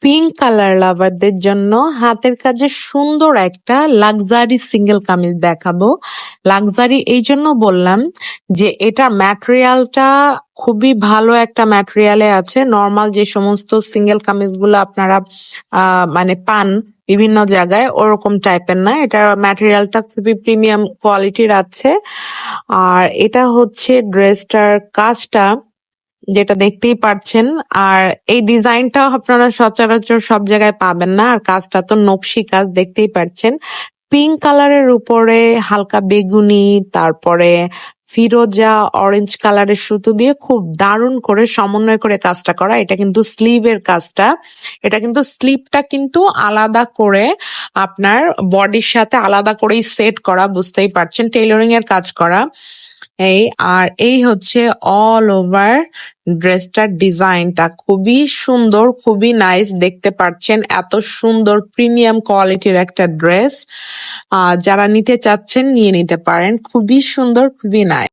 Pink colour লাভারদের জন্য হাতের কাজে সুন্দর একটা লাক্সারি সিঙ্গেল কামিজ দেখাবো। লাক্সারি এই জন্য বললাম যে এটার ম্যাটেরিয়ালটা খুবই ভালো একটা ম্যাটেরিয়ালে আছে। নর্মাল যে সমস্ত সিঙ্গেল কামিজগুলো আপনারা মানে পান বিভিন্ন জায়গায় ওরকম টাইপের না, এটার ম্যাটেরিয়ালটা খুবই প্রিমিয়াম কোয়ালিটির আছে। আর এটা হচ্ছে ড্রেসটার কাজটা যেটা দেখতেই পাচ্ছেন। আর এই ডিজাইনটাও আপনারা সচরাচর সব জায়গায় পাবেন না। আর কাজটা তো নকশি কাজ, দেখতেই পাচ্ছেন। পিঙ্ক কালারের উপরে হালকা বেগুনি, তারপরে ফিরোজা অরেঞ্জ কালারের সুতো দিয়ে খুব দারুণ করে সমন্বয় করে কাজটা করা। এটা কিন্তু স্লিভের কাজটা, এটা কিন্তু স্লিভটা কিন্তু আলাদা করে আপনার বডির সাথে আলাদা করেই সেট করা, বুঝতেই পারছেন, টেইলরিং এর কাজ করা। আর এই হচ্ছে অল ওভার ড্রেসটার ডিজাইনটা, খুবই সুন্দর, খুবই নাইস। দেখতে পাচ্ছেন এত সুন্দর প্রিমিয়াম কোয়ালিটির একটা ড্রেস। যারা নিতে চাচ্ছেন নিয়ে নিতে পারেন, খুবই সুন্দর, খুবই নাইস।